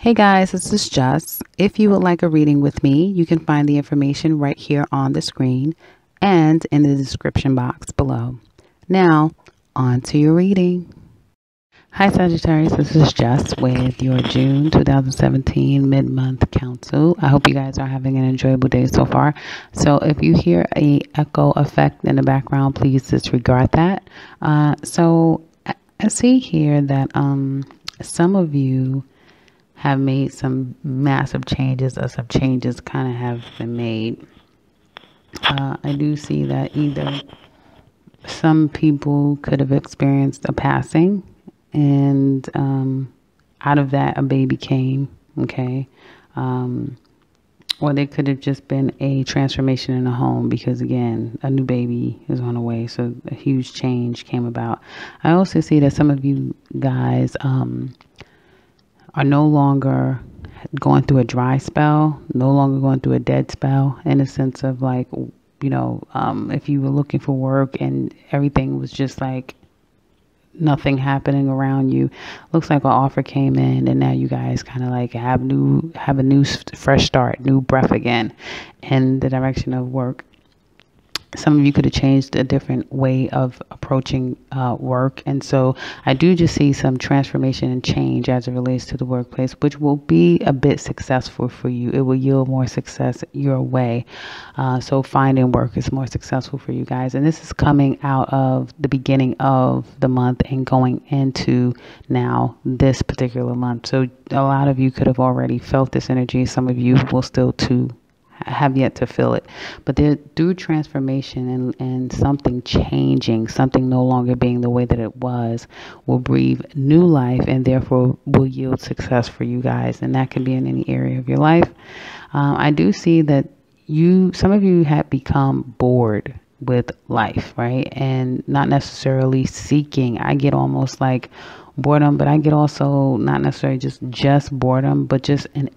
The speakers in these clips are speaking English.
Hey guys, this is Jess. If you would like a reading with me, you can find the information right here on the screen and in the description box below. Now, on to your reading. Hi Sagittarius, this is Jess with your June 2017 mid-month council. I hope you guys are having an enjoyable day so far. So if you hear a echo effect in the background, please disregard that. So I see here that some of you have made some massive changes, or some changes kind of have been made. I do see that either some people could have experienced a passing, and out of that a baby came, okay? Or there could have just been a transformation in the home because, again, a new baby is on the way, so a huge change came about. I also see that some of you guys are no longer going through a dry spell, no longer going through a dead spell, in a sense of like, if you were looking for work and everything was just like nothing happening around you, looks like an offer came in and now you guys kind of like have a new fresh start, new breath again in the direction of work. Some of you could have changed a different way of approaching work. And so I do just see some transformation and change as it relates to the workplace, which will be a bit successful for you. It will yield more success your way. So finding work is more successful for you guys. And this is coming out of the beginning of the month and going into now this particular month. So a lot of you could have already felt this energy. Some of you will still have yet to feel it, but through transformation and something changing, something no longer being the way that it was, will breathe new life and therefore will yield success for you guys. And that can be in any area of your life. I do see that some of you have become bored with life, right? And not necessarily seeking. I get almost like boredom, but I get also not necessarily just boredom, but just an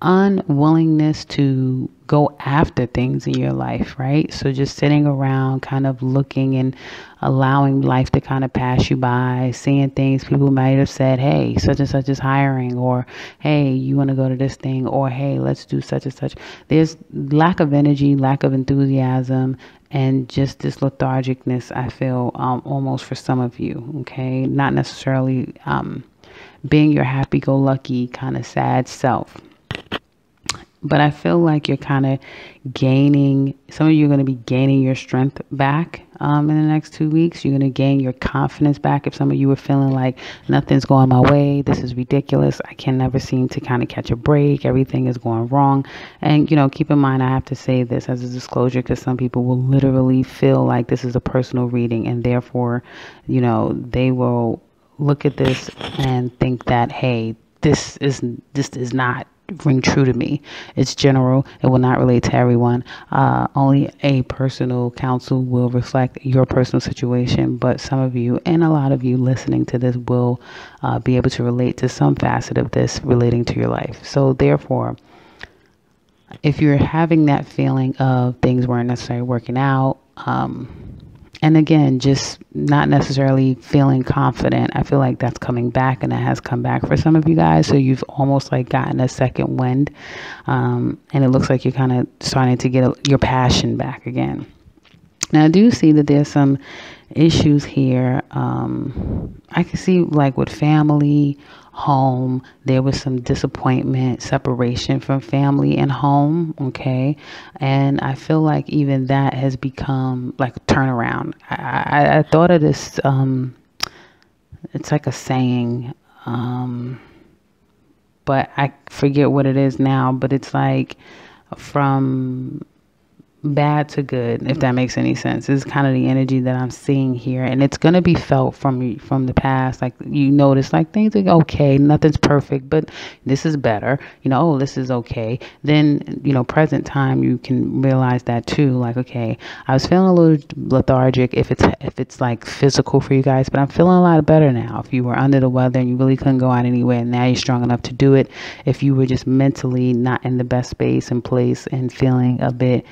unwillingness to go after things in your life, right? So just sitting around kind of looking and allowing life to kind of pass you by, seeing things people might have said, hey, such and such is hiring, or hey, you want to go to this thing, or hey, let's do such and such. There's lack of energy, lack of enthusiasm, and just this lethargicness, I feel, almost for some of you, okay? Not necessarily being your happy-go-lucky kind of sad self. But I feel like you're kind of gaining, some of you are going to be gaining your strength back in the next 2 weeks. You're going to gain your confidence back. If some of you are feeling like nothing's going my way, this is ridiculous, I can never seem to kind of catch a break, everything is going wrong. And, keep in mind, I have to say this as a disclosure because some people will literally feel like this is a personal reading and therefore, they will look at this and think that, hey, this is not ring true to me. It's general. It will not relate to everyone. Only a personal counsel will reflect your personal situation, but some of you and a lot of you listening to this will be able to relate to some facet of this relating to your life. So therefore, if you're having that feeling of things weren't necessarily working out, and again, just not necessarily feeling confident, I feel like that's coming back, and it has come back for some of you guys. So you've almost like gotten a second wind, and it looks like you're kind of starting to get your passion back again. Now, I do see that there's some issues here. I can see like with family, home, there was some disappointment, separation from family and home, okay? And I feel like even that has become like a turnaround. I thought of this, it's like a saying, but I forget what it is now, but it's like from bad to good, if that makes any sense. This is kind of the energy that I'm seeing here, and it's going to be felt from the past. Like you notice like things are okay, nothing's perfect, but this is better, oh, this is okay. Then present time, you can realize that too, like, okay, I was feeling a little lethargic if it's like physical for you guys, but I'm feeling a lot better now. If you were under the weather and you really couldn't go out anywhere, and now you're strong enough to do it. If you were just mentally not in the best space and place and feeling a bit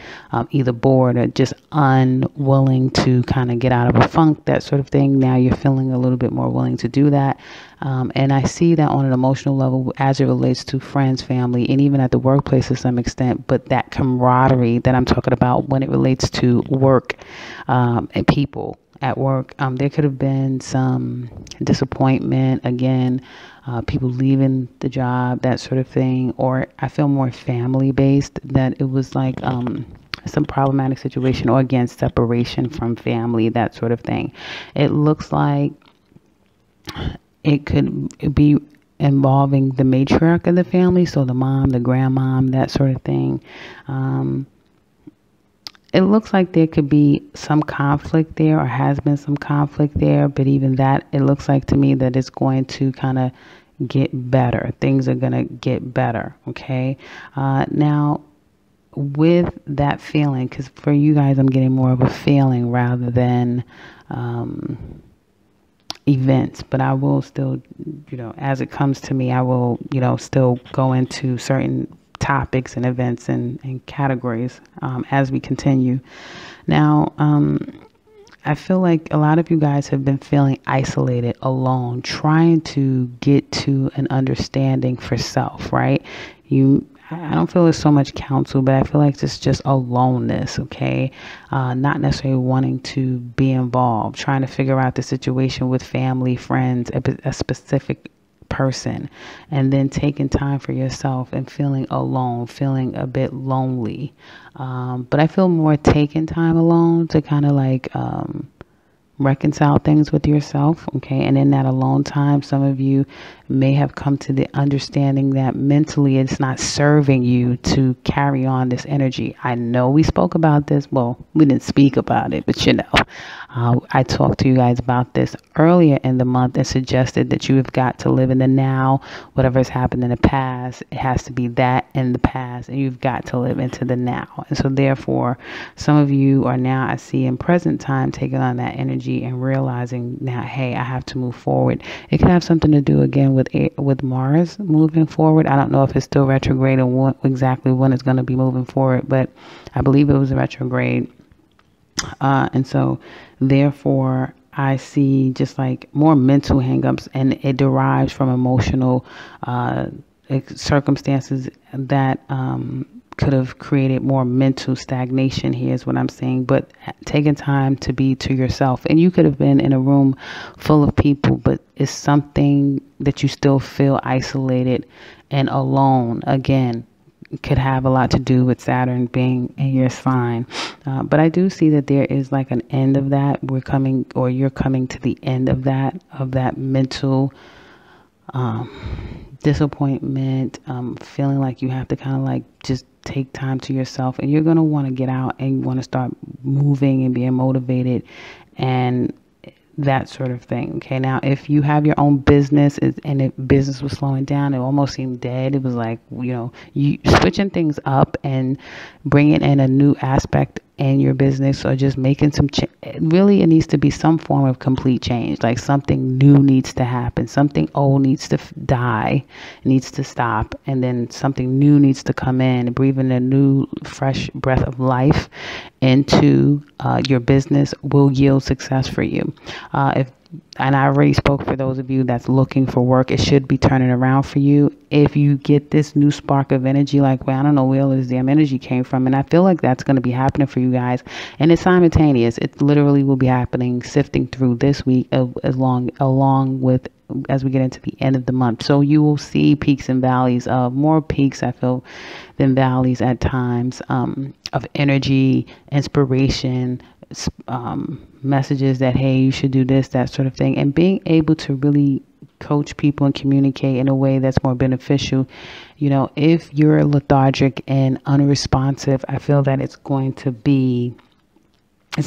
either bored or just unwilling to kind of get out of a funk, that sort of thing. Now you're feeling a little bit more willing to do that. And I see that on an emotional level as it relates to friends, family, and even at the workplace to some extent. But that camaraderie that I'm talking about when it relates to work and people at work, there could have been some disappointment, again, people leaving the job, that sort of thing. Or I feel more family based, that it was like some problematic situation, or again, separation from family, that sort of thing. It looks like it could be involving the matriarch of the family, so the mom, the grandmom, that sort of thing. It looks like there could be some conflict there, or has been some conflict there, but even that, it looks like to me that it's going to kind of get better. Things are going to get better, okay? Now, with that feeling, because for you guys, I'm getting more of a feeling rather than events, but I will still, as it comes to me, I will, still go into certain topics and events and categories as we continue. Now, I feel like a lot of you guys have been feeling isolated, alone, trying to get to an understanding for self, right? I don't feel there's so much counsel, but I feel like it's just aloneness, okay? Not necessarily wanting to be involved, trying to figure out the situation with family, friends, a specific person, and then taking time for yourself and feeling alone, feeling a bit lonely. But I feel more taking time alone to kind of like reconcile things with yourself, okay? And in that alone time, some of you may have come to the understanding that mentally it's not serving you to carry on this energy. I know we spoke about this. Well, we didn't speak about it, but I talked to you guys about this earlier in the month and suggested that you have got to live in the now. Whatever has happened in the past, it has to be that in the past, and you've got to live into the now. And so therefore, some of you are now, I see in present time, taking on that energy and realizing now, hey, I have to move forward. It could have something to do again with Mars moving forward. I don't know if it's still retrograde or exactly when it's going to be moving forward, but I believe it was retrograde. And so therefore, I see just like more mental hangups, and it derives from emotional circumstances that could have created more mental stagnation here is what I'm saying. But taking time to be to yourself, and you could have been in a room full of people, but it's something that you still feel isolated and alone. Again, could have a lot to do with Saturn being in your sign. But I do see that there is like an end of that. You're coming to the end of that mental disappointment, feeling like you have to kind of like just take time to yourself, and you're going to want to get out and you want to start moving and being motivated and that sort of thing. Okay. Now, if you have your own business and if business was slowing down, it almost seemed dead. It was like, you switching things up and bringing in a new aspect in your business, or just making some really, it needs to be some form of complete change. Like something new needs to happen. Something old needs to die, needs to stop. And then something new needs to come in, breathing a new fresh breath of life into your business will yield success for you. And I already spoke for those of you that's looking for work. It should be turning around for you. If you get this new spark of energy, like, well, I don't know where all this damn energy came from. And I feel like that's going to be happening for you guys. And it's simultaneous. It literally will be happening, sifting through this week along with as we get into the end of the month. So you will see peaks and valleys, more peaks, I feel, than valleys at times, of energy, inspiration, messages that, hey, you should do this, that sort of thing, and being able to really coach people and communicate in a way that's more beneficial. If you're lethargic and unresponsive, I feel that it's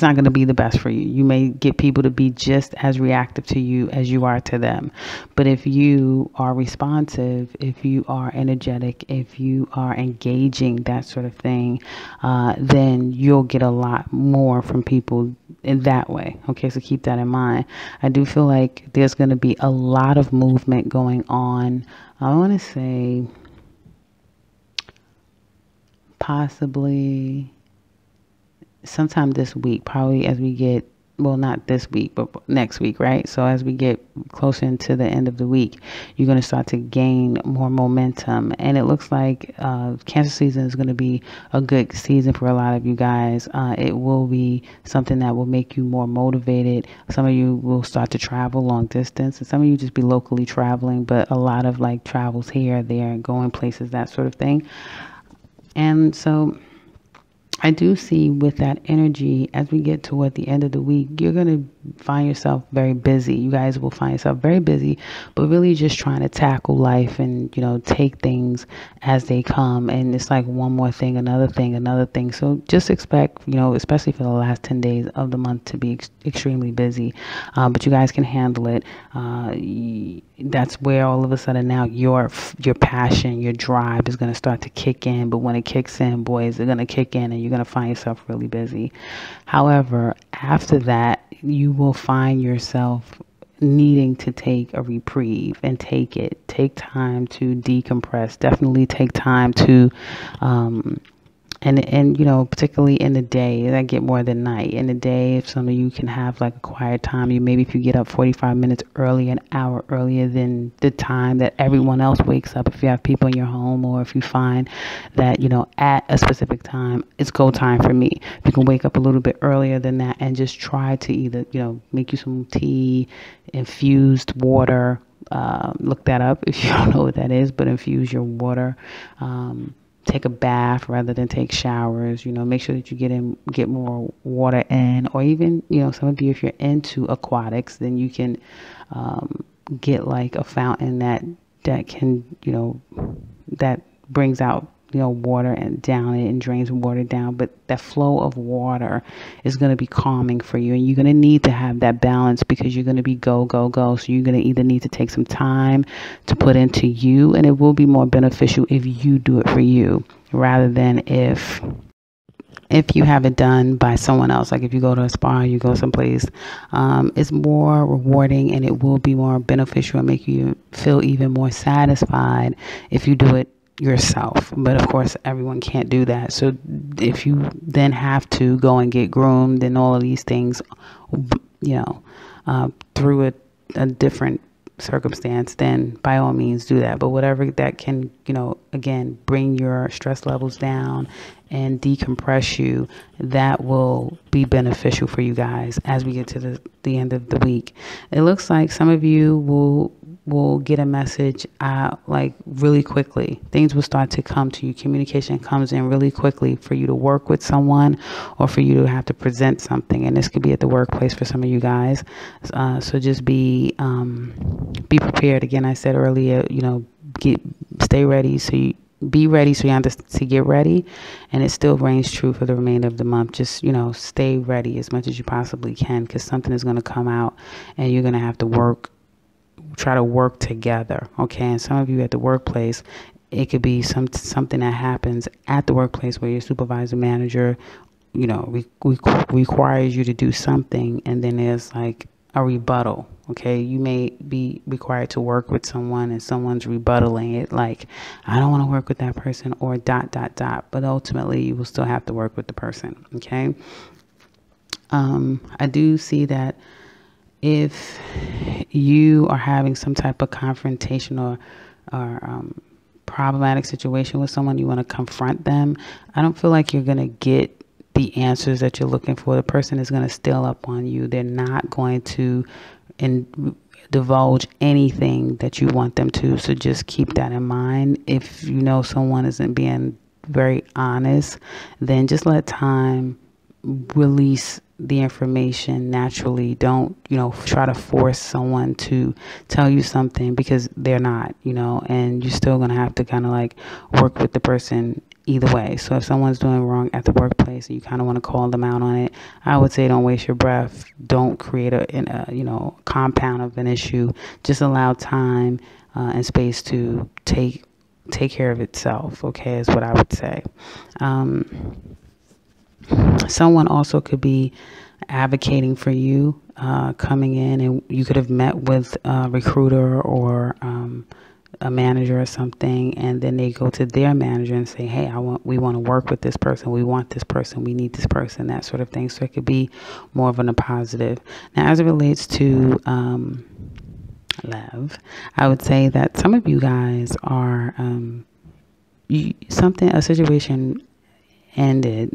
not going to be the best for you. You may get people to be just as reactive to you as you are to them. But if you are responsive, if you are energetic, if you are engaging, that sort of thing, then you'll get a lot more from people in that way. Okay, so keep that in mind. I do feel like there's going to be a lot of movement going on. I want to say possibly sometime this week, probably as we get, well, not this week, but next week, right? So as we get closer into the end of the week, you're going to start to gain more momentum. And it looks like Cancer season is going to be a good season for a lot of you guys. It will be something that will make you more motivated. Some of you will start to travel long distance, and some of you just be locally traveling, but a lot of like travels here, there, going places, that sort of thing. And so I do see with that energy, as we get toward the end of the week, you're going to find yourself very busy. You guys will find yourself very busy, but really just trying to tackle life and, take things as they come. And it's like one more thing, another thing, another thing. So just expect, especially for the last 10 days of the month, to be extremely busy. But you guys can handle it. That's where all of a sudden now your passion, your drive is going to start to kick in. But when it kicks in, boys, they're going to kick in and you're going to find yourself really busy. However, after that, you will find yourself needing to take a reprieve and take time to decompress. Definitely take time to and particularly in the day, I get more than night. In the day, if some of you can have like a quiet time, if you get up 45 minutes early, an hour earlier than the time that everyone else wakes up, if you have people in your home, or if you find that, at a specific time, it's go time for me. You can wake up a little bit earlier than that and just try to either, make you some tea, infused water. Look that up if you don't know what that is, but infuse your water. Take a bath rather than take showers. Make sure that you get more water in, or even, some of you, if you're into aquatics, then you can get like a fountain that can, that brings out, water and down it and drains water down. But that flow of water is going to be calming for you, and you're going to need to have that balance, because you're going to be go, go, go. So you're going to either need to take some time to put into you, and it will be more beneficial if you do it for you rather than if you have it done by someone else. Like if you go to a spa, you go someplace, it's more rewarding, and it will be more beneficial and make you feel even more satisfied if you do it yourself. But of course, everyone can't do that. So if you then have to go and get groomed and all of these things, through a different circumstance, then by all means do that. But whatever that can, again, bring your stress levels down and decompress you, that will be beneficial for you guys as we get to the end of the week. It looks like some of you will get a message like really quickly. Things will start to come to you. Communication comes in really quickly for you to work with someone, or for you to have to present something. And this could be at the workplace for some of you guys. So just be prepared. Again, I said earlier, stay ready. Be ready so you understand to get ready, and it still reigns true for the remainder of the month. Just, stay ready as much as you possibly can, because something is going to come out and you're going to have to try to work together. Okay. And some of you at the workplace, it could be something that happens at the workplace where your supervisor, manager, requires you to do something, and then there's like a rebuttal. Okay, you may be required to work with someone and someone's rebuttaling it, like, I don't want to work with that person, or ... But ultimately, you will still have to work with the person. Okay. I do see that if you are having some type of confrontation or problematic situation with someone, you want to confront them, I don't feel like you're going to get the answers that you're looking for. The person is going to still up on you. They're not going to divulge anything that you want them to. So just keep that in mind. If you know someone isn't being very honest, then just let time release the information naturally. Don't, try to force someone to tell you something, because they're not, and you're still going to have to kind of like work with the person either way. So if someone's doing wrong at the workplace and you kind of want to call them out on it, I would say don't waste your breath. Don't create a compound of an issue. Just allow time and space to take care of itself. Okay, is what I would say. Someone also could be advocating for you, coming in, and you could have met with a recruiter or a manager or something, and then they go to their manager and say, hey, we want to work with this person, we want this person, we need this person, that sort of thing. So it could be more of a positive. Now, as it relates to love, I would say that some of you guys are a situation ended,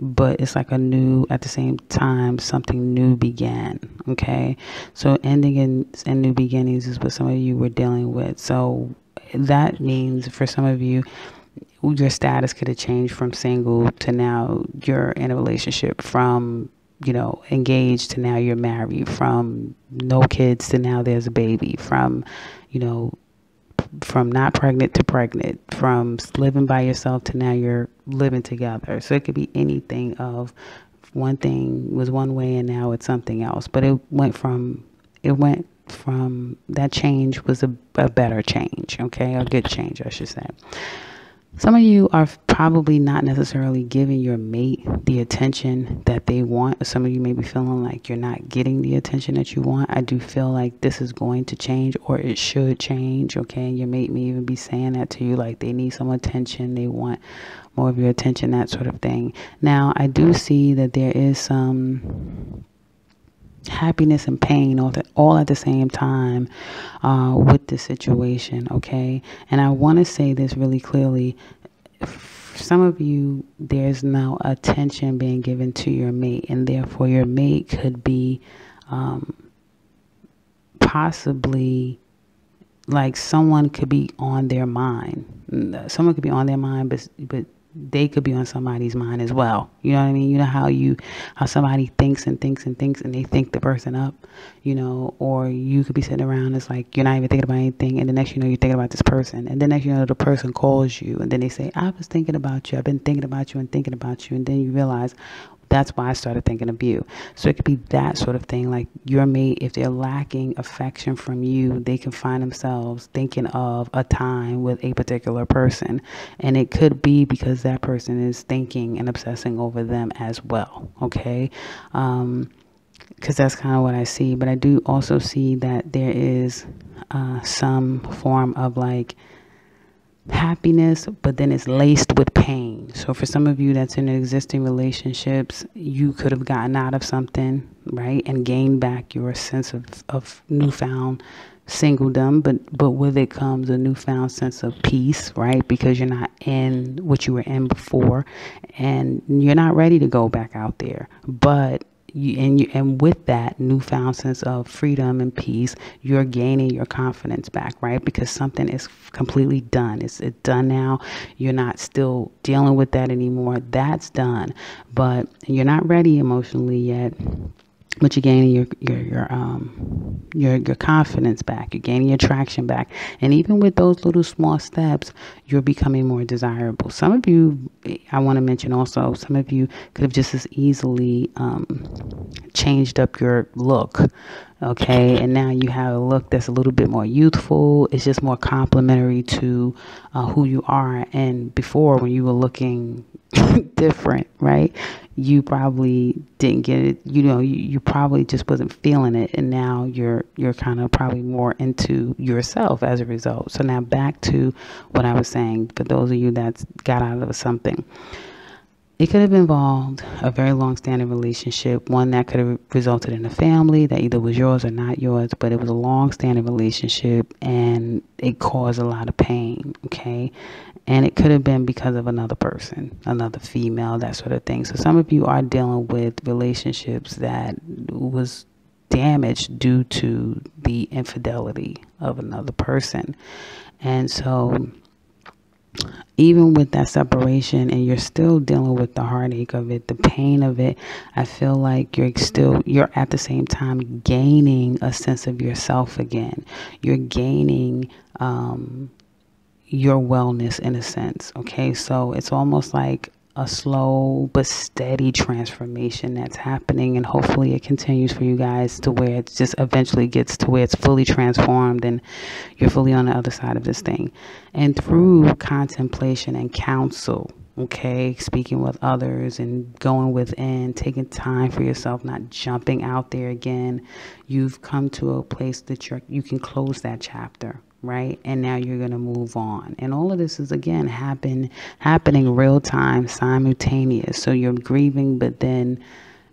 but it's like at the same time, something new began. Okay. So ending and new beginnings is what some of you were dealing with. So that means for some of you, your status could have changed from single to now you're in a relationship, from, engaged to now you're married, from no kids to now there's a baby, from not pregnant to pregnant, from living by yourself to now you're living together. So it could be anything of one thing was one way and now it's something else. But it went from that change was a better change, okay? A good change, I should say. Some of you are probably not necessarily giving your mate the attention that they want. Some of you may be feeling like you're not getting the attention that you want. I do feel like this is going to change, or it should change, okay? And your mate may even be saying that to you, like they need some attention, they want more of your attention, that sort of thing. Now, I do see that there is some happiness and pain all at the same time with this situation, okay? And I want to say this really clearly. For some of you, there's now attention being given to your mate, and therefore your mate could be possibly like someone could be on their mind. Someone could be on their mind, but they could be on somebody's mind as well. You know what I mean? You know how somebody thinks and thinks and thinks and they think the person up, or you could be sitting around, it's like you're not even thinking about anything, and the next you know you're thinking about this person, and the next you know the person calls you and then they say, I was thinking about you, I've been thinking about you and thinking about you, and then you realize, that's why I started thinking of you. So it could be that sort of thing. Like your mate, if they're lacking affection from you, they can find themselves thinking of a time with a particular person. And it could be because that person is thinking and obsessing over them as well. Okay. Because that's kind of what I see. But I do also see that there is some form of like happiness, but then it's laced with pain. So for some of you that's in existing relationships, you could have gotten out of something, right, and gained back your sense of newfound singledom, but with it comes a newfound sense of peace, right, because you're not in what you were in before, and you're not ready to go back out there, but and with that newfound sense of freedom and peace, you're gaining your confidence back, right? Because something is completely done. It's done now. You're not still dealing with that anymore. That's done, but you're not ready emotionally yet. But you're gaining your confidence back. You're gaining your traction back, and even with those little small steps, you're becoming more desirable. Some of you, I want to mention also, some of you could have just as easily changed up your look. Okay, and now you have a look that's a little bit more youthful. It's just more complimentary to who you are. And before, when you were looking different, right, you probably didn't get it. You probably just wasn't feeling it, and now you're kind of probably more into yourself as a result. So now back to what I was saying. For those of you that got out of something, it could have involved a very long-standing relationship, one that could have resulted in a family that either was yours or not yours, but it was a long-standing relationship and it caused a lot of pain, okay? And it could have been because of another person, another female, that sort of thing. So some of you are dealing with relationships that was damaged due to the infidelity of another person. And so even with that separation, and you're still dealing with the heartache of it, the pain of it, I feel like you're at the same time gaining a sense of yourself again. You're gaining your wellness in a sense. Okay, so it's almost like a slow but steady transformation that's happening, and hopefully it continues for you guys to where it just eventually gets to where it's fully transformed and you're fully on the other side of this thing. And through contemplation and counsel, okay, speaking with others and going within, taking time for yourself, not jumping out there again, you've come to a place that you can close that chapter. right? And now you're going to move on. And all of this is, again, happening real time, simultaneous. So you're grieving, but then,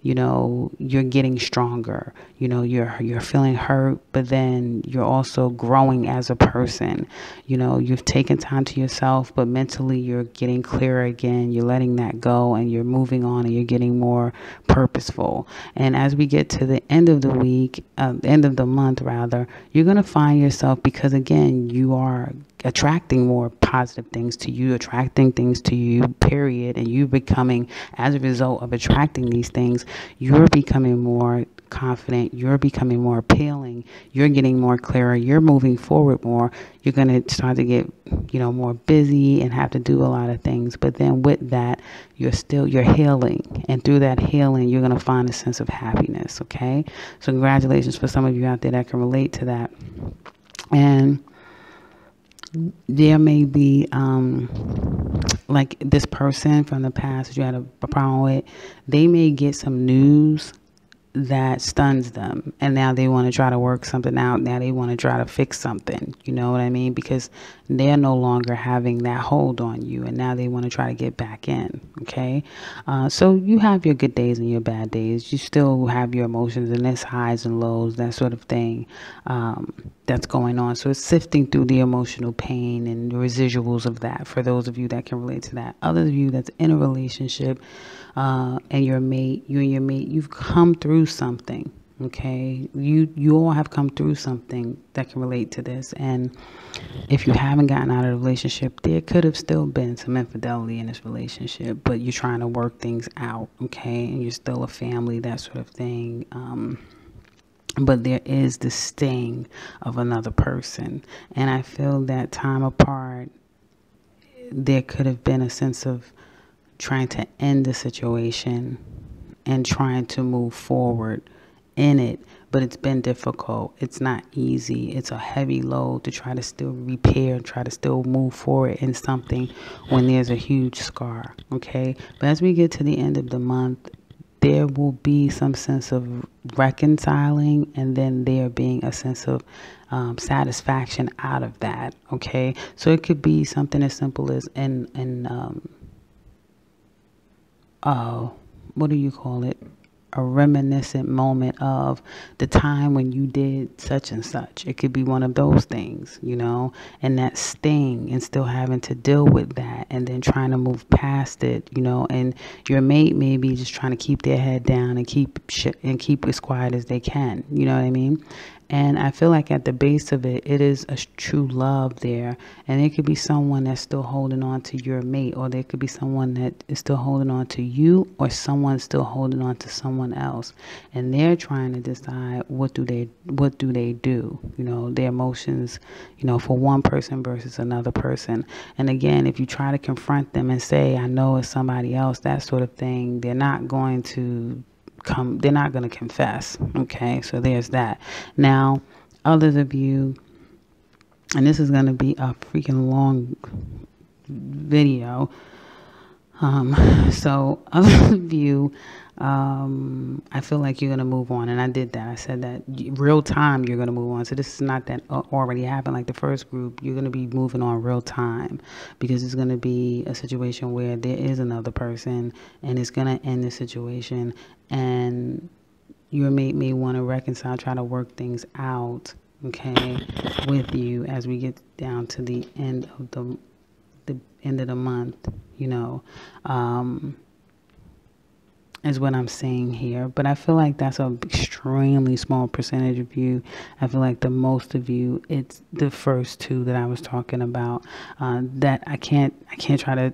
you're getting stronger. You're feeling hurt, but then you're also growing as a person. You've taken time to yourself, but mentally you're getting clearer again. You're letting that go, and you're moving on, and you're getting more purposeful. And as we get to the end of the week, end of the month rather, you're going to find yourself, because again, you are attracting more positive things to you, attracting things to you, period. And you becoming, as a result of attracting these things, you're becoming more confident, you're becoming more appealing, you're getting more clearer, you're moving forward more. You're going to start to get, more busy and have to do a lot of things. But then with that, you're healing. And through that healing, you're going to find a sense of happiness. Okay. So congratulations for some of you out there that can relate to that. And there may be, like this person from the past that you had a problem with, they may get some news that stuns them, and now they want to try to work something out. Now they want to try to fix something. You know what I mean? Because they're no longer having that hold on you, and now they want to try to get back in. Okay, so you have your good days and your bad days. You still have your emotions, and it's highs and lows, that sort of thing. That's going on. So it's sifting through the emotional pain and the residuals of that, for those of you that can relate to that. Others of you that's in a relationship, and you and your mate, you've come through something. Okay, you all have come through something that can relate to this. And if you haven't gotten out of the relationship, there could have still been some infidelity in this relationship, but you're trying to work things out. Okay, and you're still a family, that sort of thing. But there is the sting of another person. And I feel that time apart, there could have been a sense of trying to end the situation and trying to move forward in it. But it's been difficult. It's not easy. It's a heavy load to try to still repair, try to still move forward in something when there's a huge scar. Okay. But as we get to the end of the month, there will be some sense of reconciling, and then there being a sense of satisfaction out of that. Okay, so it could be something as simple as what do you call it? A reminiscent moment of the time when you did such and such. It could be one of those things, and that sting, and still having to deal with that, and then trying to move past it, and your mate may be just trying to keep their head down and keep as quiet as they can. You know what I mean? And I feel like at the base of it, it is a true love there. And it could be someone that's still holding on to your mate, or there could be someone that is still holding on to you, or someone still holding on to someone else. And they're trying to decide what do they do, their emotions, for one person versus another person. And again, if you try to confront them and say, I know it's somebody else, that sort of thing, they're not going to confess. Okay, so there's that. Now, others of you, and this is going to be a freaking long video, so others of you, I feel like you're going to move on. And I did that. I said that real time you're going to move on. So this is not that already happened like the first group. You're going to be moving on real time, because it's going to be a situation where there is another person, and it's going to end the situation, and your mate may want to reconcile, try to work things out, okay, with you as we get down to the end of the end of the month, is what I'm saying here. But I feel like that's an extremely small percentage of you. I feel like the most of you, it's the first two that I was talking about, that I can't try to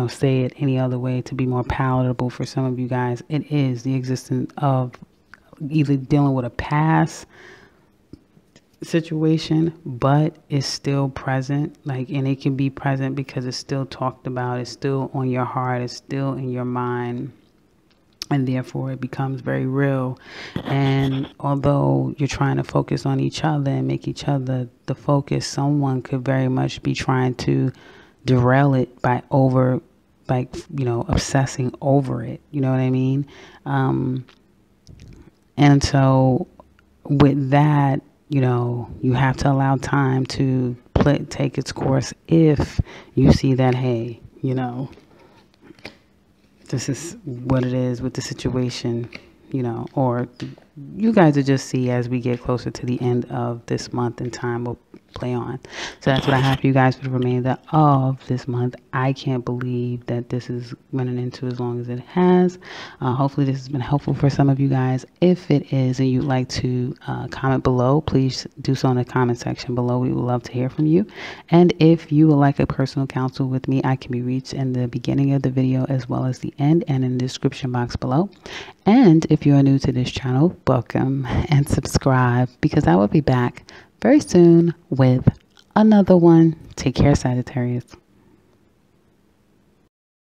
say it any other way to be more palatable for some of you guys. It is the existence of either dealing with a past situation, but it's still present, and it can be present because it's still talked about, it's still on your heart, it's still in your mind, and therefore it becomes very real. And although you're trying to focus on each other and make each other the focus, someone could very much be trying to derail it by obsessing over it. You know what I mean? And so with that, you have to allow time to take its course if you see that, hey, this is what it is with the situation, or you guys will just see as we get closer to the end of this month and time will play on. So that's what I have for you guys for the remainder of this month. I can't believe that this is running into as long as it has. Hopefully this has been helpful for some of you guys. If it is and you'd like to comment below, please do so in the comment section below. We would love to hear from you. And if you would like a personal counsel with me, I can be reached in the beginning of the video as well as the end and in the description box below. And if you are new to this channel, welcome and subscribe, because I will be back very soon with another one. Take care, Sagittarius.